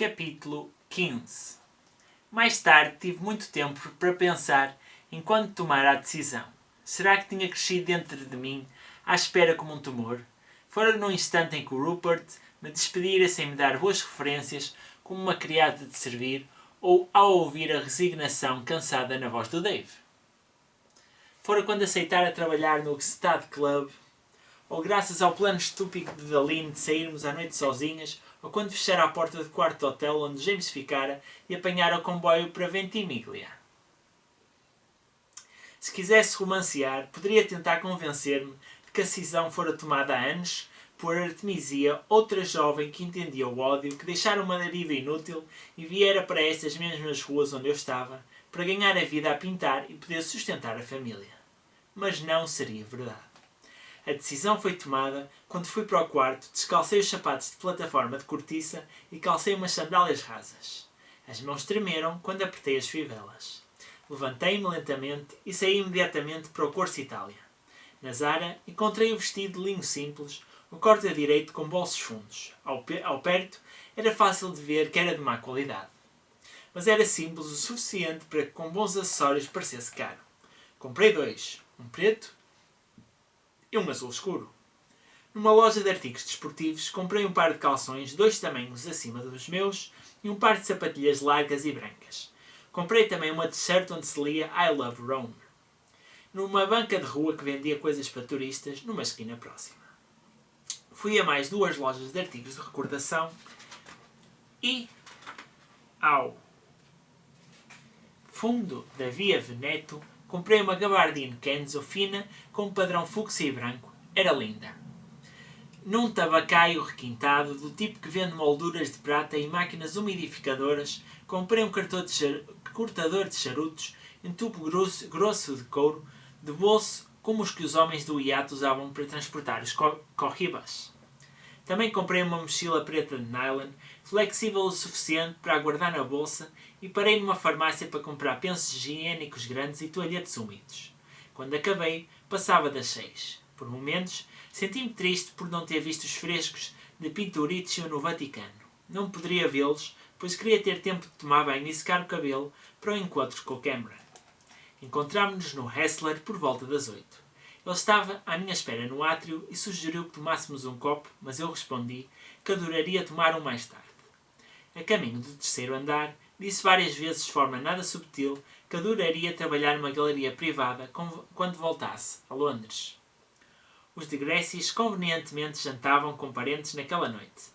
Capítulo 15. Mais tarde tive muito tempo para pensar em quando tomar a decisão. Será que tinha crescido dentro de mim, à espera como um tumor? Fora num instante em que o Rupert me despedira sem me dar boas referências, como uma criada de servir, ou ao ouvir a resignação cansada na voz do Dave? Fora quando aceitara trabalhar no Gstad Club, ou graças ao plano estúpido de Daline de sairmos à noite sozinhas, ou quando fechara a porta do quarto de hotel onde James ficara e apanhara o comboio para Ventimiglia. Se quisesse romancear, poderia tentar convencer-me de que a decisão fora tomada há anos por Artemisia, outra jovem que entendia o ódio, que deixara uma deriva inútil e viera para estas mesmas ruas onde eu estava, para ganhar a vida a pintar e poder sustentar a família. Mas não seria verdade. A decisão foi tomada quando fui para o quarto, descalcei os sapatos de plataforma de cortiça e calcei umas sandálias rasas. As mãos tremeram quando apertei as fivelas. Levantei-me lentamente e saí imediatamente para o Corso Itália. Na Zara encontrei o vestido de linho simples, o corte a direito com bolsos fundos. Ao perto era fácil de ver que era de má qualidade. Mas era simples o suficiente para que com bons acessórios parecesse caro. Comprei dois, um preto e um azul escuro. Numa loja de artigos desportivos, comprei um par de calções 2 tamanhos acima dos meus e um par de sapatilhas largas e brancas. Comprei também uma t-shirt onde se lia I Love Rome. Numa banca de rua que vendia coisas para turistas, numa esquina próxima. Fui a mais 2 lojas de artigos de recordação e, ao fundo da Via Veneto, comprei uma gabardine Kenzo fina com um padrão fúcsia e branco. Era linda. Num tabacaio requintado, do tipo que vende molduras de prata e máquinas umidificadoras, comprei um cortador de charutos e um tubo grosso de couro, de bolso como os que os homens do iate usavam para transportar os corribas. Também comprei uma mochila preta de nylon, flexível o suficiente para a guardar na bolsa, e parei numa farmácia para comprar pensos higiênicos grandes e toalhetes úmidos. Quando acabei, passava das 6. Por momentos, senti-me triste por não ter visto os frescos de Pinturicchio no Vaticano. Não poderia vê-los, pois queria ter tempo de tomar banho e secar o cabelo para o encontro com o Cameron. Encontrámos-nos no Hessler por volta das 8. Ele estava à minha espera no átrio e sugeriu que tomássemos um copo, mas eu respondi que adoraria tomar um mais tarde. A caminho do 3º andar, disse várias vezes de forma nada subtil que adoraria trabalhar numa galeria privada quando voltasse a Londres. Os de Grécias convenientemente jantavam com parentes naquela noite.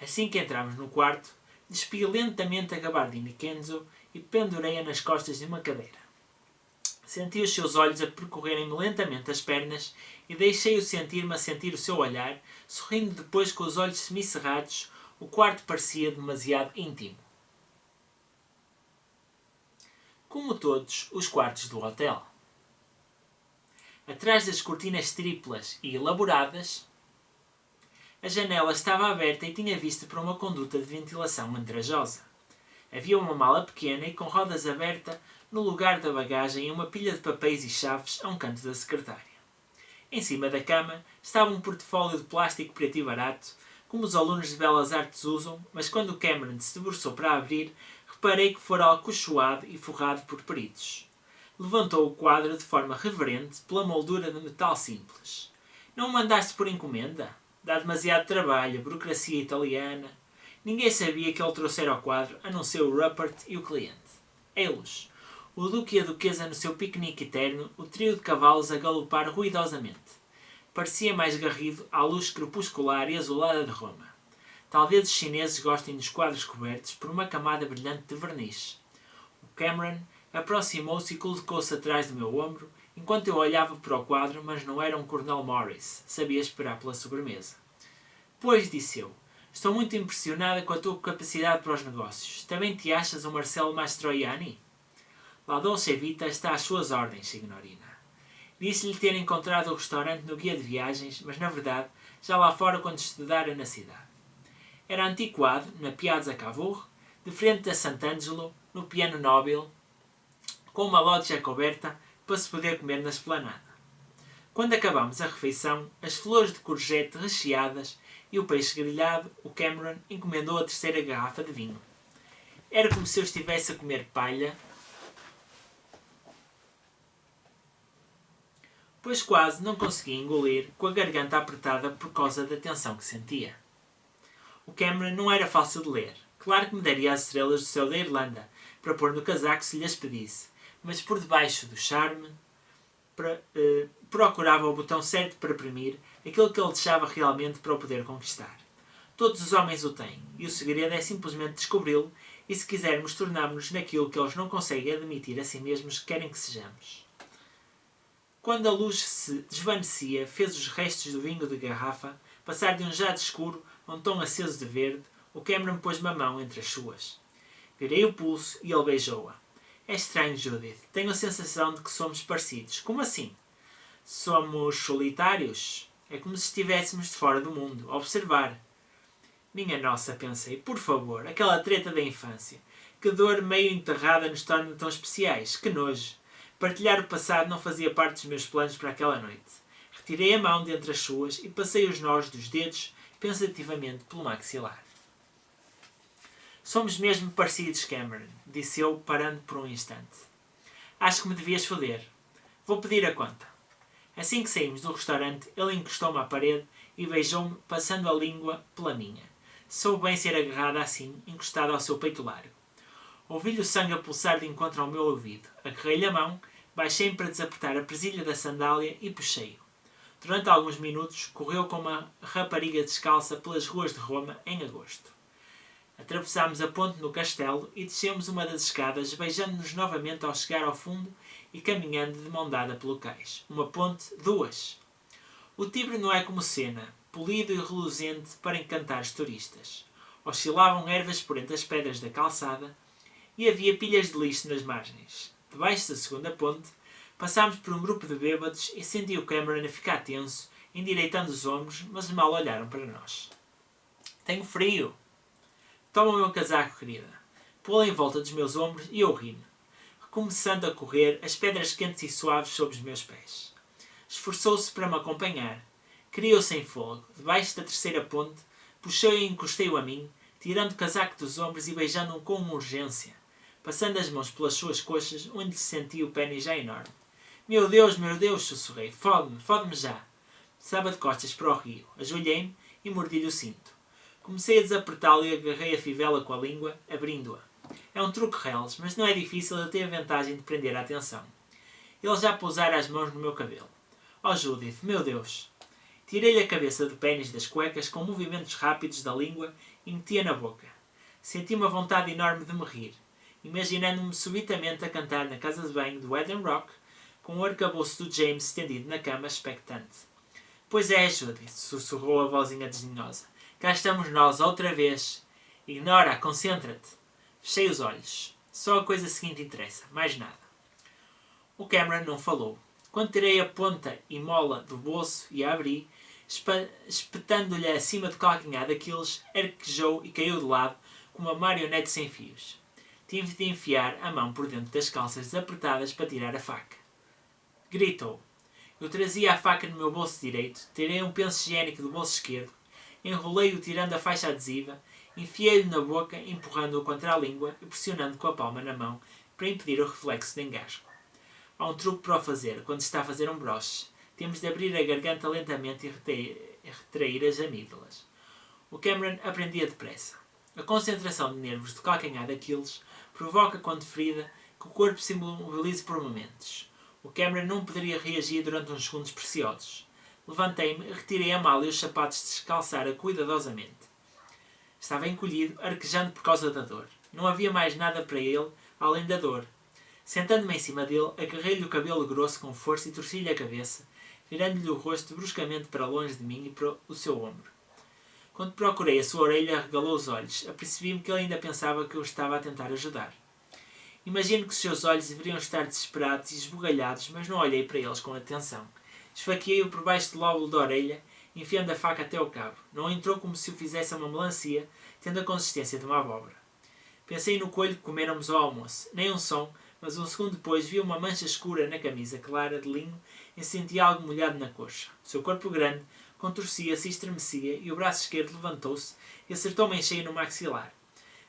Assim que entramos no quarto, despi lentamente a gabardine Kenzo e pendurei-a nas costas de uma cadeira. Senti os seus olhos a percorrerem-me lentamente as pernas e deixei-o sentir-me a sentir o seu olhar, sorrindo depois com os olhos semicerrados. O quarto parecia demasiado íntimo. Como todos os quartos do hotel. Atrás das cortinas triplas e elaboradas, a janela estava aberta e tinha vista para uma conduta de ventilação andrajosa. Havia uma mala pequena e com rodas aberta no lugar da bagagem e uma pilha de papéis e chaves a um canto da secretária. Em cima da cama estava um portfólio de plástico preto e barato, como os alunos de Belas Artes usam, mas quando Cameron se debruçou para abrir, reparei que fora alcochoado e forrado por peritos. Levantou o quadro de forma reverente pela moldura de metal simples. Não o mandaste por encomenda? Dá demasiado trabalho, a burocracia italiana. Ninguém sabia que ele trouxera o quadro, a não ser o Rupert e o cliente. Eles, o Duque e a Duquesa no seu piquenique eterno, o trio de cavalos a galopar ruidosamente. Parecia mais garrido à luz crepuscular e azulada de Roma. Talvez os chineses gostem dos quadros cobertos por uma camada brilhante de verniz. O Cameron aproximou-se e colocou-se atrás do meu ombro, enquanto eu olhava para o quadro, mas não era um Coronel Morris. Sabia esperar pela sobremesa. Pois, disse eu, estou muito impressionada com a tua capacidade para os negócios. Também te achas um Marcello Mastroianni? La Dolce Vita está às suas ordens, signorina. Disse-lhe ter encontrado o restaurante no guia de viagens, mas na verdade já lá fora quando estudara na cidade. Era antiquado, na Piazza Cavour, de frente a Sant'Angelo, no Piano Nobile, com uma loggia coberta para se poder comer na esplanada. Quando acabámos a refeição, as flores de courgette recheadas e o peixe grelhado, o Cameron encomendou a 3ª garrafa de vinho. Era como se eu estivesse a comer palha, pois quase não conseguia engolir, com a garganta apertada por causa da tensão que sentia. O Cameron não era fácil de ler. Claro que me daria as estrelas do céu da Irlanda, para pôr no casaco se lhes pedisse, mas por debaixo do charme, procurava o botão certo para premir aquilo que ele deixava realmente para o poder conquistar. Todos os homens o têm, e o segredo é simplesmente descobri-lo, e se quisermos tornarmos-nos naquilo que eles não conseguem admitir a si mesmos que querem que sejamos. Quando a luz se desvanecia, fez os restos do vinho de garrafa passar de um jade escuro a um tom aceso de verde. O Cameron pôs-me a mão entre as suas. Virei o pulso e ele beijou-a. É estranho, Judith. Tenho a sensação de que somos parecidos. Como assim? Somos solitários? É como se estivéssemos de fora do mundo, a observar. Minha nossa, pensei. Por favor, aquela treta da infância. Que dor meio enterrada nos torna tão especiais. Que nojo. Partilhar o passado não fazia parte dos meus planos para aquela noite. Retirei a mão de entre as suas e passei os nós dos dedos pensativamente pelo maxilar. Somos mesmo parecidos, Cameron, disse eu, parando por um instante. Acho que me devias foder. Vou pedir a conta. Assim que saímos do restaurante, ele encostou-me à parede e beijou-me, passando a língua pela minha. Soube bem ser agarrada assim, encostada ao seu peito largo. Ouvi-lhe o sangue a pulsar de encontro ao meu ouvido. Agarrei-lhe a mão, baixei-me para desapertar a presilha da sandália e puxei-o. Durante alguns minutos, correu como uma rapariga descalça pelas ruas de Roma em agosto. Atravessámos a ponte no castelo e descemos uma das escadas, beijando-nos novamente ao chegar ao fundo e caminhando de mão dada pelo cais. Uma ponte, duas. O Tibre não é como Sena, polido e reluzente para encantar os turistas. Oscilavam ervas por entre as pedras da calçada e havia pilhas de lixo nas margens. Debaixo da segunda ponte, passámos por um grupo de bêbados e senti o Cameron a ficar tenso, endireitando os ombros, mas mal olharam para nós. Tenho frio. Toma o meu casaco, querida. Pô-lo em volta dos meus ombros e eu ri-me, recomeçando a correr, as pedras quentes e suaves sob os meus pés. Esforçou-se para me acompanhar. Criou-se em fogo. Debaixo da terceira ponte, puxei e encostei-o a mim, tirando o casaco dos ombros e beijando-o com uma urgência, passando as mãos pelas suas coxas, onde senti o pênis já enorme. Meu Deus, sussurrei. Fode-me já. Estava de costas para o rio. Ajoelhei-me e mordi-lhe o cinto. Comecei a desapertá-lo e agarrei a fivela com a língua, abrindo-a. É um truque reles, mas não é difícil, eu tenho a vantagem de prender a atenção. Ele já pousara as mãos no meu cabelo. Oh, Judith, meu Deus! Tirei-lhe a cabeça do pênis das cuecas com movimentos rápidos da língua e metia na boca. Senti uma vontade enorme de me rir, imaginando-me subitamente a cantar na casa de banho do Eden Rock, com o arcabouço do James estendido na cama, expectante. Pois é, Judith, sussurrou a vozinha desdenhosa. Cá estamos nós, outra vez. Ignora, concentra-te. Fechei os olhos. Só a coisa seguinte interessa, mais nada. O Cameron não falou. Quando tirei a ponta e mola do bolso e a abri, espetando-lhe acima do calcanhar daqueles, arquejou e caiu de lado como uma marionete sem fios. Tive de enfiar a mão por dentro das calças desapertadas para tirar a faca. Gritou. Eu trazia a faca no meu bolso direito, tirei um penso higiênico do bolso esquerdo, enrolei-o tirando a faixa adesiva, enfiei-lhe na boca, empurrando-o contra a língua e pressionando com a palma na mão para impedir o reflexo de engasgo. Há um truque para o fazer quando se está a fazer um broche. Temos de abrir a garganta lentamente e retrair as amígdalas. O Cameron aprendia depressa. A concentração de nervos do calcanhar daqueles provoca, quando ferida, que o corpo se imobilize por momentos. O Cameron não poderia reagir durante uns segundos preciosos. Levantei-me e retirei a mala e os sapatos de descalçara cuidadosamente. Estava encolhido, arquejando por causa da dor. Não havia mais nada para ele, além da dor. Sentando-me em cima dele, agarrei-lhe o cabelo grosso com força e torci-lhe a cabeça, virando-lhe o rosto bruscamente para longe de mim e para o seu ombro. Quando procurei a sua orelha, arregalou os olhos. Apercebi-me que ele ainda pensava que eu estava a tentar ajudar. Imagino que os seus olhos deveriam estar desesperados e esbugalhados, mas não olhei para eles com atenção. Esfaqueei-o por baixo do lóbulo da orelha, enfiando a faca até ao cabo. Não entrou como se o fizesse a uma melancia, tendo a consistência de uma abóbora. Pensei no coelho que coméramos ao almoço. Nem um som, mas um segundo depois vi uma mancha escura na camisa clara de linho e senti algo molhado na coxa. O seu corpo grande contorcia-se e estremecia e o braço esquerdo levantou-se e acertou-me em cheio no maxilar.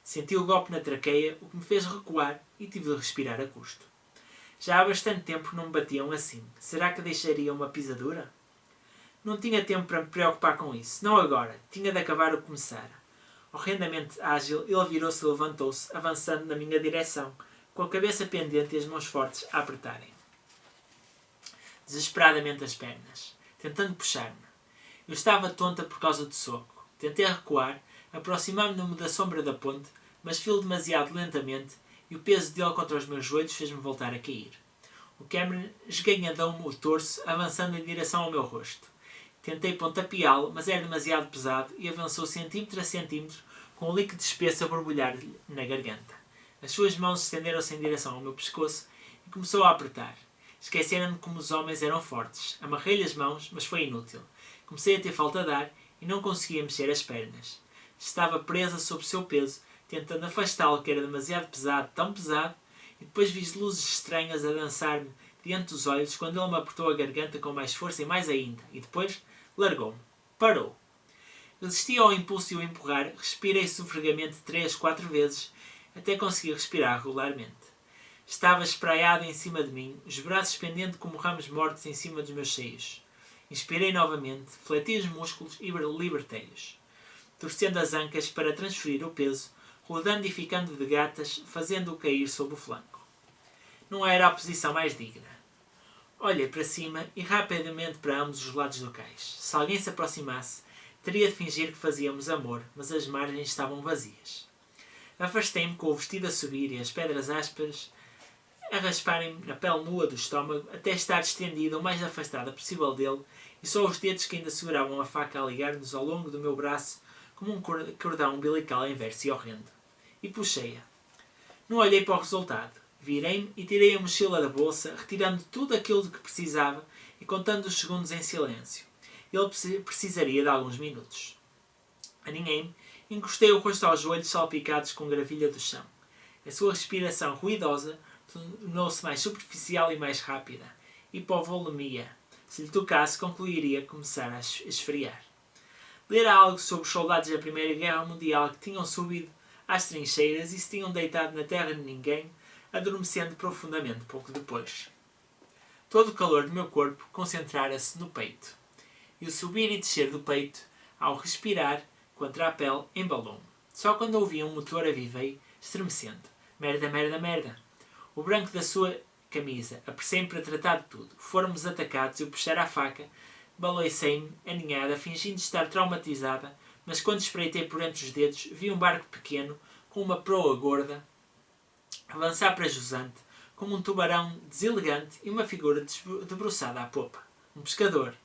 Senti o golpe na traqueia, o que me fez recuar e tive de respirar a custo. Já há bastante tempo que não me batiam assim. Será que deixaria uma pisadura? Não tinha tempo para me preocupar com isso. Não agora. Tinha de acabar o que começara. Horrendamente ágil, ele virou-se e levantou-se, avançando na minha direção, com a cabeça pendente e as mãos fortes a apertarem desesperadamente as pernas, tentando puxar-me. Eu estava tonta por causa do soco. Tentei recuar, aproximar-me da sombra da ponte, mas filo demasiado lentamente e o peso dele contra os meus joelhos fez-me voltar a cair. O Cameron esganhadou-me o torso, avançando em direção ao meu rosto. Tentei pontapeá-lo, mas era demasiado pesado e avançou centímetro a centímetro, com o líquido espesso a borbulhar-lhe na garganta. As suas mãos estenderam-se em direção ao meu pescoço e começou a apertar. Esqueceram-me como os homens eram fortes. Amarrei-lhe as mãos, mas foi inútil. Comecei a ter falta de ar e não conseguia mexer as pernas. Estava presa sob o seu peso, tentando afastá-lo, que era demasiado pesado, tão pesado, e depois vi luzes estranhas a dançar-me diante dos olhos quando ele me apertou a garganta com mais força e mais ainda, e depois largou-me. Parou. Resisti ao impulso de o empurrar, respirei sofregamente 3, 4 vezes, até conseguir respirar regularmente. Estava espraiado em cima de mim, os braços pendendo como ramos mortos em cima dos meus seios. Inspirei novamente, fleti os músculos e libertei-os, torcendo as ancas para transferir o peso, rodando e ficando de gatas, fazendo-o cair sob o flanco. Não era a posição mais digna. Olhei para cima e rapidamente para ambos os lados do cais. Se alguém se aproximasse, teria de fingir que fazíamos amor, mas as margens estavam vazias. Afastei-me com o vestido a subir e as pedras ásperas a rasparem-me na pele nua do estômago até estar estendida o mais afastada possível dele e só os dedos que ainda seguravam a faca a ligar-nos ao longo do meu braço como um cordão umbilical inverso e horrendo. E puxei-a. Não olhei para o resultado. Virei-me e tirei a mochila da bolsa, retirando tudo aquilo de que precisava e contando os segundos em silêncio. Ele precisaria de alguns minutos. Aninhei-me e encostei o rosto aos joelhos salpicados com gravilha do chão. A sua respiração ruidosa tornou-se mais superficial e mais rápida. Hipovolemia. Se lhe tocasse, concluiria começar a esfriar. Lera algo sobre os soldados da Primeira Guerra Mundial que tinham subido às trincheiras e se tinham deitado na terra de ninguém, adormecendo profundamente pouco depois. Todo o calor do meu corpo concentrara-se no peito. E o subir e descer do peito, ao respirar contra a pele, embalou-me. Só quando ouvi um motor avivei, estremecendo. Merda, merda, merda. O branco da sua camisa, apressei-me para tratar de tudo. Fomos atacados e eu puxar a faca, baloicei-me, aninhada, fingindo estar traumatizada, mas quando espreitei por entre os dedos, vi um barco pequeno, com uma proa gorda, avançar para jusante, como um tubarão deselegante e uma figura debruçada à popa. Um pescador.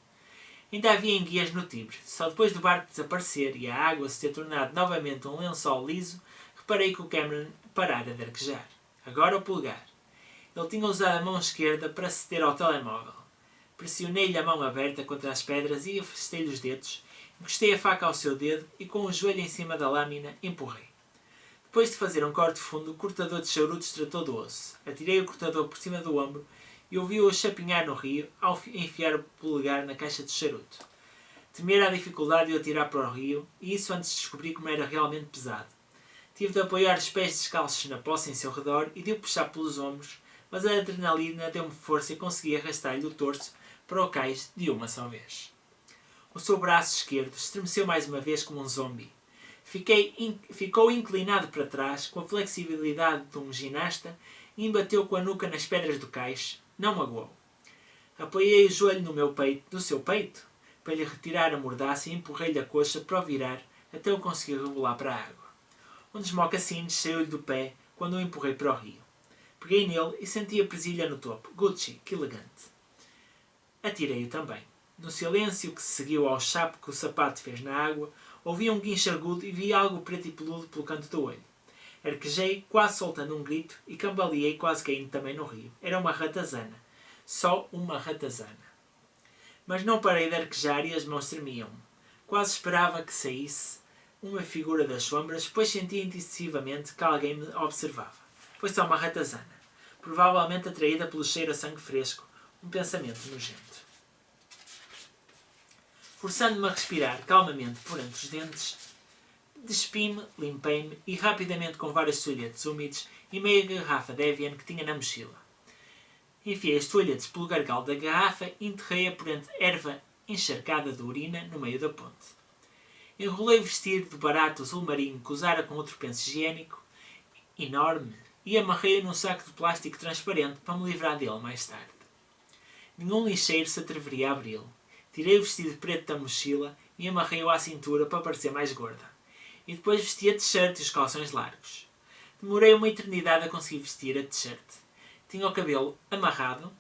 Ainda havia enguias no Tibre. Só depois do barco desaparecer e a água se ter tornado novamente um lençol liso, reparei que o Cameron parara de arquejar. Agora o polegar. Ele tinha usado a mão esquerda para ceder ao telemóvel. Pressionei-lhe a mão aberta contra as pedras e afastei-lhe os dedos. Encostei a faca ao seu dedo e com o joelho em cima da lâmina empurrei. Depois de fazer um corte fundo, o cortador de charutos tratou do osso. Atirei o cortador por cima do ombro e ouvi-o chapinhar no rio ao enfiar o polegar na caixa de charuto. Temera a dificuldade de o atirar para o rio, e isso antes de descobrir como era realmente pesado. Tive de apoiar os pés descalços na poça em seu redor e de o puxar pelos ombros, mas a adrenalina deu-me força e consegui arrastar-lhe o torso para o cais de uma só vez. O seu braço esquerdo estremeceu mais uma vez como um zombi. Ficou inclinado para trás, com a flexibilidade de um ginasta, e embateu com a nuca nas pedras do cais. Não magoou. Apoiei o joelho no seu peito, para lhe retirar a mordaça e empurrei-lhe a coxa para o virar, até o conseguir rebolar para a água. Um dos mocassins saiu-lhe do pé quando o empurrei para o rio. Peguei nele e senti a presilha no topo. Gucci, que elegante. Atirei-o também. No silêncio que se seguiu ao chapo que o sapato fez na água, ouvi um guincho agudo e vi algo preto e peludo pelo canto do olho. Arquejei, quase soltando um grito, e cambaleei quase caindo também no rio. Era uma ratazana. Só uma ratazana. Mas não parei de arquejar e as mãos tremiam-me. Quase esperava que saísse uma figura das sombras, pois sentia intensivamente que alguém me observava. Foi só uma ratazana, provavelmente atraída pelo cheiro a sangue fresco, um pensamento nojento. Forçando-me a respirar calmamente por entre os dentes, Despi-me, limpei-me e rapidamente com vários toalhetes úmidos e meia garrafa de Evian que tinha na mochila. Enfiei os toalhetes pelo gargalo da garrafa e enterrei-a por entre erva encharcada de urina no meio da ponte. Enrolei o vestido de barato azul marinho que usara com outro penso higiênico enorme e amarrei-o num saco de plástico transparente para me livrar dele mais tarde. Nenhum lixeiro se atreveria a abri-lo. Tirei o vestido preto da mochila e amarrei-o à cintura para parecer mais gorda. E depois vesti a t-shirt e os calções largos. Demorei uma eternidade a conseguir vestir a t-shirt. Tinha o cabelo amarrado,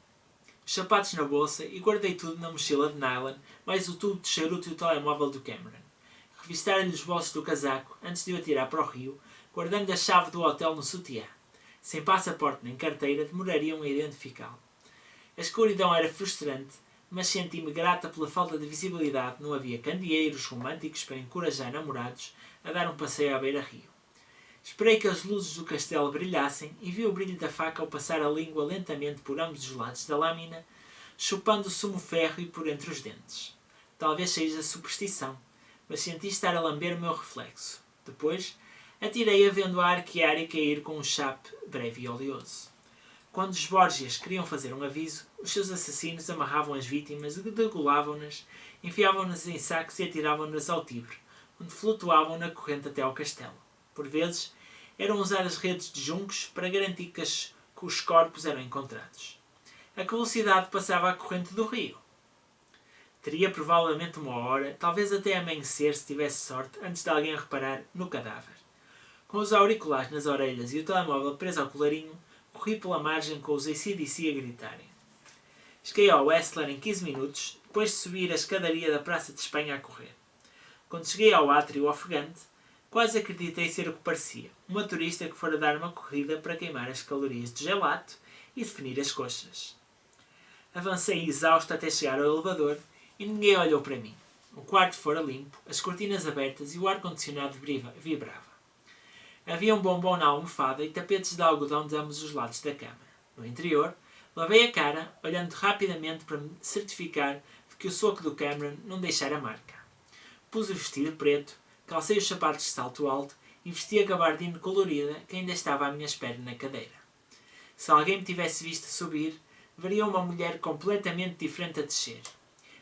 os sapatos na bolsa e guardei tudo na mochila de nylon, mais o tubo de charuto e o telemóvel do Cameron. Revistara-lhe os bolsos do casaco antes de o atirar para o rio, guardando a chave do hotel no sutiã. Sem passaporte nem carteira, demorariam a identificá-lo. A escuridão era frustrante, mas senti-me grata pela falta de visibilidade. Não havia candeeiros românticos para encorajar namorados a dar um passeio à beira-rio. Esperei que as luzes do castelo brilhassem e vi o brilho da faca ao passar a língua lentamente por ambos os lados da lâmina, chupando o sumo férreo por entre os dentes. Talvez seja superstição, mas senti estar a lamber o meu reflexo. Depois, atirei-a vendo-a arquear e cair com um chape breve e oleoso. Quando os Borgias queriam fazer um aviso, os seus assassinos amarravam as vítimas, degolavam-nas, enfiavam-nas em sacos e atiravam-nas ao Tibre, onde flutuavam na corrente até ao castelo. Por vezes, eram usadas redes de juncos para garantir que os corpos eram encontrados. A que velocidade passava a corrente do rio? Teria provavelmente 1 hora, talvez até amanhecer se tivesse sorte, antes de alguém reparar no cadáver. Com os auriculares nas orelhas e o telemóvel preso ao colarinho, corri pela margem com os AC/DC a gritarem. Cheguei ao Westler em 15 minutos, depois de subir a escadaria da Praça de Espanha a correr. Quando cheguei ao átrio ofegante, quase acreditei ser o que parecia. Uma turista que fora dar uma corrida para queimar as calorias de gelato e definir as coxas. Avancei exausto até chegar ao elevador e ninguém olhou para mim. O quarto fora limpo, as cortinas abertas e o ar-condicionado vibrava. Havia um bombom na almofada e tapetes de algodão de ambos os lados da cama. No interior, lavei a cara, olhando rapidamente para me certificar de que o soco do Cameron não deixara marca. Pus o vestido preto, calcei os sapatos de salto alto e vesti a gabardina colorida que ainda estava à minha espera na cadeira. Se alguém me tivesse visto subir, veria uma mulher completamente diferente a descer.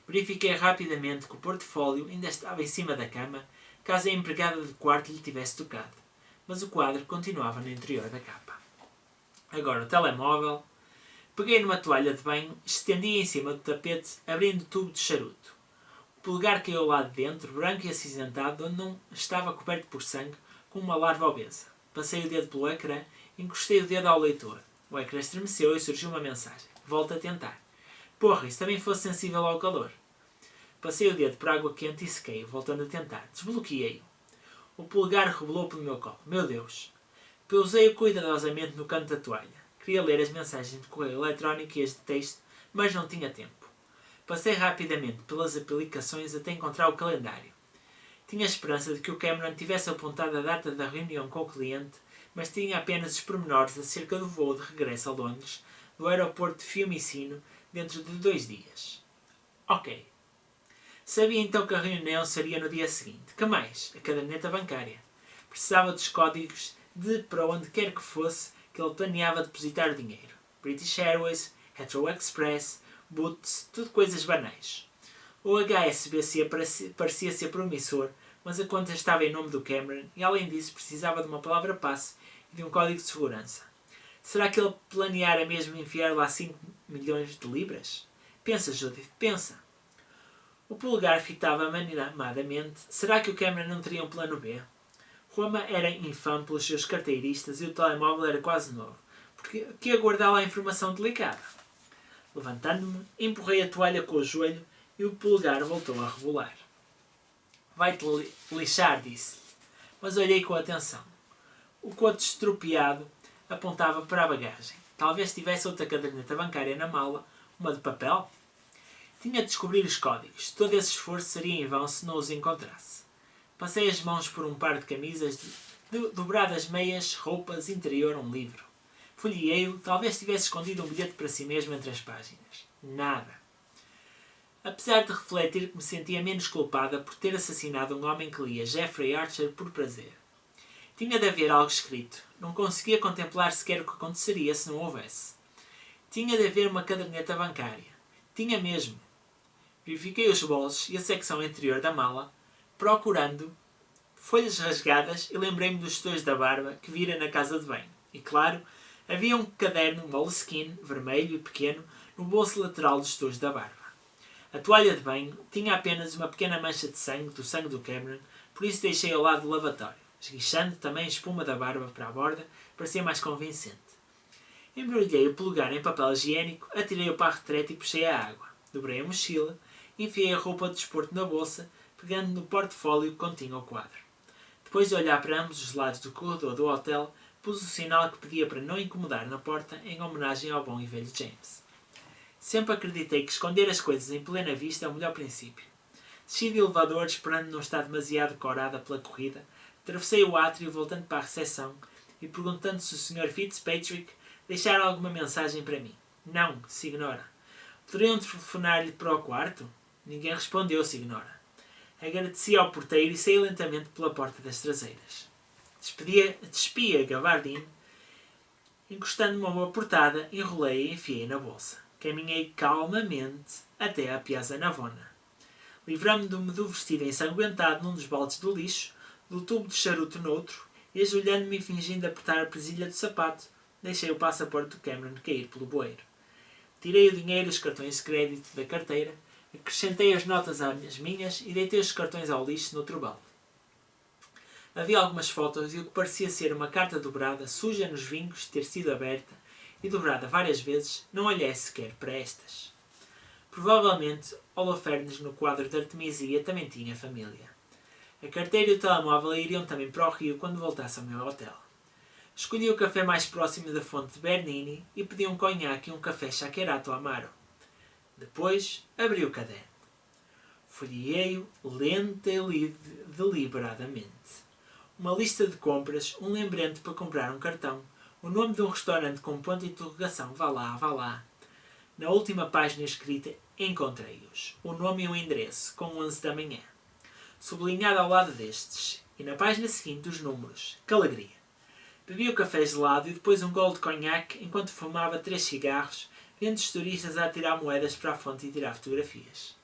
Verifiquei rapidamente que o portfólio ainda estava em cima da cama, caso a empregada de quarto lhe tivesse tocado. Mas o quadro continuava no interior da capa. Agora o telemóvel. Peguei numa toalha de banho, estendi em cima do tapete, abrindo o tubo de charuto. O polegar caiu lá de dentro, branco e acinzentado, onde não estava coberto por sangue, com uma larva obesa. Passei o dedo pelo ecrã, encostei o dedo ao leitor. O ecrã estremeceu e surgiu uma mensagem. Volto a tentar. Porra, e se também fosse sensível ao calor? Passei o dedo por água quente e sequei-o, voltando a tentar. Desbloqueei-o. O polegar rebolou pelo meu colo. Meu Deus! Pousei-o cuidadosamente no canto da toalha. Queria ler as mensagens de correio eletrónico e as de texto, mas não tinha tempo. Passei rapidamente pelas aplicações até encontrar o calendário. Tinha esperança de que o Cameron tivesse apontado a data da reunião com o cliente, mas tinha apenas os pormenores acerca do voo de regresso a Londres, do aeroporto de Fiumicino, dentro de 2 dias. Ok. Sabia então que a reunião seria no dia seguinte. Que mais? A caderneta bancária. Precisava dos códigos de para onde quer que fosse que ele planeava depositar o dinheiro. British Airways, Hetero Express, Boots, tudo coisas banais. O HSBC parecia ser promissor, mas a conta estava em nome do Cameron e, além disso, precisava de uma palavra-passe e de um código de segurança. Será que ele planeara mesmo enfiar lá 5 milhões de libras? Pensa, Judith, pensa. O polegar fitava manimadamente. Será que o Cameron não teria um plano B? Roma era infame pelos seus carteiristas e o telemóvel era quase novo. Porque que aguardar lá a informação delicada? Levantando-me, empurrei a toalha com o joelho e o polegar voltou a rebolar. Vai-te lixar, disse. Mas olhei com atenção. O coto estropiado apontava para a bagagem. Talvez tivesse outra caderneta bancária na mala, uma de papel. Tinha de descobrir os códigos. Todo esse esforço seria em vão se não os encontrasse. Passei as mãos por um par de camisas, dobradas meias, roupas, interior, um livro. Folheei-o, talvez tivesse escondido um bilhete para si mesmo entre as páginas. Nada. apesar de refletir que me sentia menos culpada por ter assassinado um homem que lia Jeffrey Archer por prazer. Tinha de haver algo escrito. Não conseguia contemplar sequer o que aconteceria se não houvesse. Tinha de haver uma caderneta bancária. Tinha mesmo. Verifiquei os bolsos e a secção interior da mala, procurando folhas rasgadas, e lembrei-me dos estojos da barba que vira na casa de banho. E claro, havia um caderno Moleskine, vermelho e pequeno, no bolso lateral dos estojos da barba. A toalha de banho tinha apenas uma pequena mancha de sangue, do sangue do Cameron, por isso deixei ao lado do lavatório, esguichando também a espuma da barba para a borda, para ser mais convincente. Embrulhei o polegar em papel higiênico, atirei-o para a retrete e puxei a água. Dobrei a mochila, enfiei a roupa de desporto na bolsa, pegando no portfólio que continha o quadro. Depois de olhar para ambos os lados do corredor do hotel, pus o sinal que pedia para não incomodar na porta, em homenagem ao bom e velho James. Sempre acreditei que esconder as coisas em plena vista é o melhor princípio. Desci de elevador esperando não estar demasiado corada pela corrida, atravessei o átrio voltando para a recepção e perguntando se o Sr. Fitzpatrick deixara alguma mensagem para mim. Não, Signora. Poderiam telefonar-lhe para o quarto? Ninguém respondeu, Signora. Agradeci ao porteiro e saí lentamente pela porta das traseiras. Despi a gabardine, encostando-me a uma portada, enrolei e enfiei na bolsa. Caminhei calmamente até à Piazza Navona. Livrando-me do vestido ensanguentado num dos baldes do lixo, do tubo de charuto noutro, e ajoelhando-me e fingindo apertar a presilha do sapato, deixei o passaporte do Cameron cair pelo bueiro. Tirei o dinheiro e os cartões de crédito da carteira, acrescentei as notas às minhas e deitei os cartões ao lixo noutro balde. Havia algumas fotos e o que parecia ser uma carta dobrada, suja nos vincos de ter sido aberta e dobrada várias vezes, não olhei sequer para estas. Provavelmente, Holofernes no quadro de Artemisia também tinha família. A carteira e o telemóvel iriam também para o Rio quando voltasse ao meu hotel. Escolhi o café mais próximo da fonte de Bernini e pedi um conhaque e um café Shakerato Amaro. Depois, abri o caderno. Folhei-o lenta e deliberadamente. Uma lista de compras, um lembrete para comprar um cartão, o nome de um restaurante com ponto de interrogação, vá lá, vá lá. Na última página escrita, encontrei-os, o nome e o endereço, com 11 da manhã. Sublinhado ao lado destes, e na página seguinte os números. Que alegria! Bebi o café gelado e depois um gole de conhaque enquanto fumava 3 cigarros, vendo os turistas a atirar moedas para a fonte e tirar fotografias.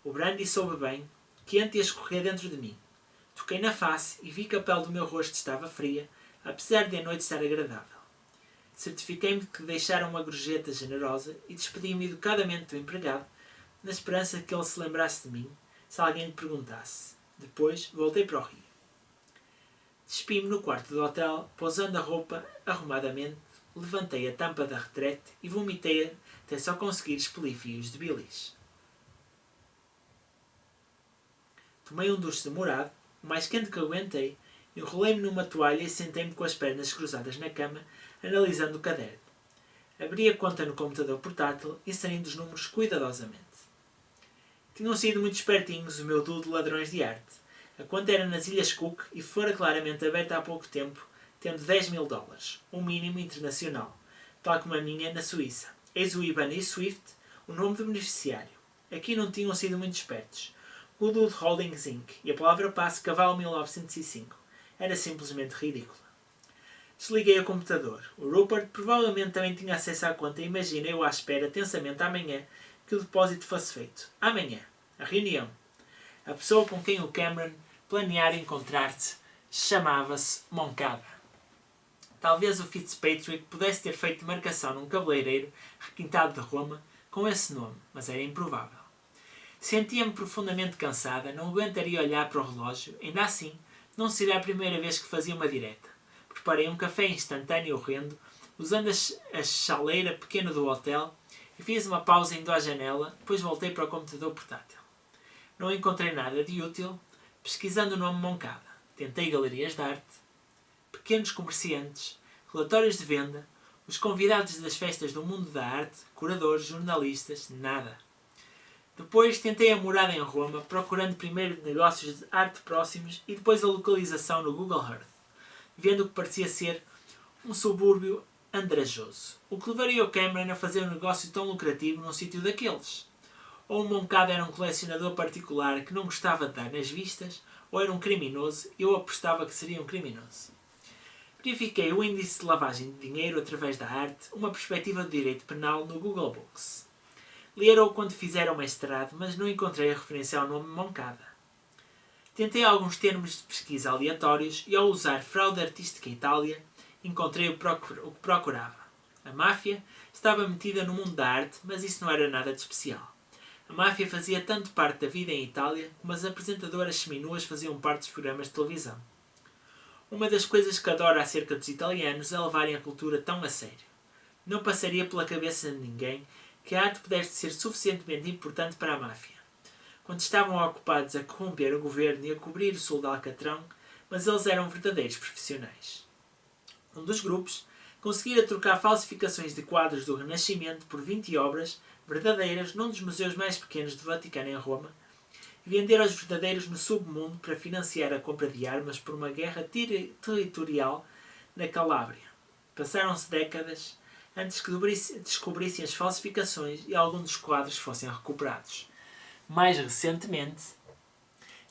O brandy soube bem, quente e a escorrer dentro de mim. Toquei na face e vi que a pele do meu rosto estava fria, apesar de a noite estar agradável. Certifiquei-me de que deixara uma gorjeta generosa e despedi-me educadamente do empregado, na esperança de que ele se lembrasse de mim, se alguém lhe perguntasse. Depois voltei para o Rio. Despi-me no quarto do hotel, pousando a roupa arrumadamente, levantei a tampa da retrete e vomitei até só conseguir expelir fios de bilis. Tomei um duche demorado, o mais quente que aguentei, enrolei-me numa toalha e sentei-me com as pernas cruzadas na cama, analisando o caderno. Abri a conta no computador portátil, inserindo os números cuidadosamente. Tinham sido muito espertinhos o meu duo de ladrões de arte. A conta era nas Ilhas Cook e fora claramente aberta há pouco tempo, tendo $10.000, um mínimo internacional, tal como a minha na Suíça. Eis o IBAN e SWIFT, o nome do beneficiário. Aqui não tinham sido muito espertos. Goodwood Holdings Inc. e a palavra passe cavalo 1905. Era simplesmente ridícula. Desliguei o computador. O Rupert provavelmente também tinha acesso à conta e imaginei-o à espera tensamente amanhã que o depósito fosse feito. Amanhã. A reunião. A pessoa com quem o Cameron planeara encontrar-se chamava-se Moncada. Talvez o Fitzpatrick pudesse ter feito marcação num cabeleireiro requintado de Roma com esse nome, mas era improvável. Sentia-me profundamente cansada, não aguentaria olhar para o relógio, ainda assim, não seria a primeira vez que fazia uma direta. Preparei um café instantâneo horrendo, usando a chaleira pequena do hotel, e fiz uma pausa indo à janela, depois voltei para o computador portátil. Não encontrei nada de útil, pesquisando o nome Moncada. Tentei galerias de arte, pequenos comerciantes, relatórios de venda, os convidados das festas do mundo da arte, curadores, jornalistas, nada. Depois tentei a morada em Roma, procurando primeiro negócios de arte próximos e depois a localização no Google Earth, vendo o que parecia ser um subúrbio andrajoso. O que levaria o Cameron a fazer um negócio tão lucrativo num sítio daqueles? Ou o Moncada era um colecionador particular que não gostava de dar nas vistas, ou era um criminoso, e eu apostava que seria um criminoso. Verifiquei o índice de lavagem de dinheiro através da arte, uma perspectiva do direito penal no Google Books. Leram-o quando fizeram o mestrado, mas não encontrei a referência ao nome Moncada. Tentei alguns termos de pesquisa aleatórios e, ao usar fraude artística Itália, encontrei o que procurava. A máfia estava metida no mundo da arte, mas isso não era nada de especial. A máfia fazia tanto parte da vida em Itália como as apresentadoras seminuas faziam parte dos programas de televisão. Uma das coisas que adoro acerca dos italianos é levarem a cultura tão a sério. Não passaria pela cabeça de ninguém que a arte pudesse ser suficientemente importante para a máfia. Quando estavam ocupados a corromper o governo e a cobrir o sul de Alcatrão, mas eles eram verdadeiros profissionais. Um dos grupos conseguira trocar falsificações de quadros do Renascimento por 20 obras verdadeiras num dos museus mais pequenos do Vaticano em Roma e vender aos verdadeiros no submundo para financiar a compra de armas por uma guerra territorial na Calábria. Passaram-se décadas antes que descobrissem as falsificações e alguns dos quadros fossem recuperados. Mais recentemente,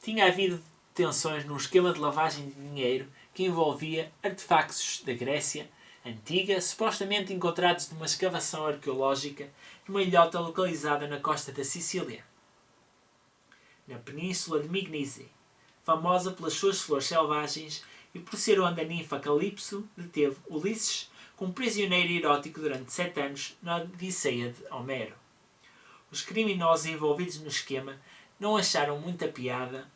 tinha havido detenções num esquema de lavagem de dinheiro que envolvia artefactos da Grécia antiga, supostamente encontrados numa escavação arqueológica numa ilhota localizada na costa da Sicília, na península de Mignise, famosa pelas suas flores selvagens e por ser onde a ninfa Calipso deteve Ulisses como prisioneiro erótico durante 7 anos na Odisseia de Homero. Os criminosos envolvidos no esquema não acharam muita piada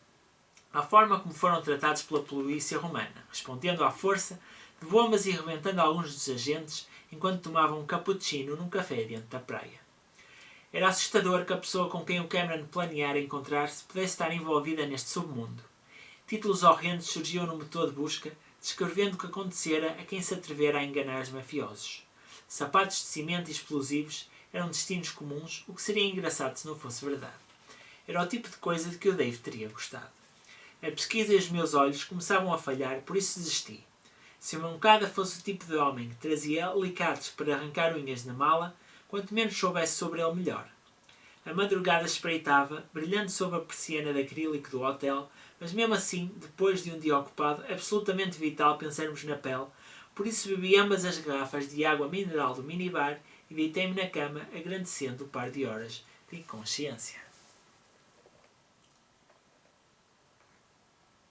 à forma como foram tratados pela polícia romana, respondendo à força de bombas e rebentando alguns dos agentes enquanto tomavam um cappuccino num café diante da praia. Era assustador que a pessoa com quem o Cameron planeara encontrar-se pudesse estar envolvida neste submundo. Títulos horrendos surgiam no motor de busca, descrevendo o que acontecera a quem se atrevera a enganar os mafiosos. Sapatos de cimento e explosivos eram destinos comuns, o que seria engraçado se não fosse verdade. Era o tipo de coisa de que o Dave teria gostado. A pesquisa e os meus olhos começavam a falhar, por isso desisti. Se o Moncada fosse o tipo de homem que trazia alicates para arrancar unhas na mala, quanto menos soubesse sobre ele, melhor. A madrugada espreitava, brilhando sob a persiana de acrílico do hotel, mas mesmo assim, depois de um dia ocupado, absolutamente vital pensarmos na pele, por isso bebi ambas as garrafas de água mineral do minibar e deitei-me na cama, agradecendo o par de horas de inconsciência.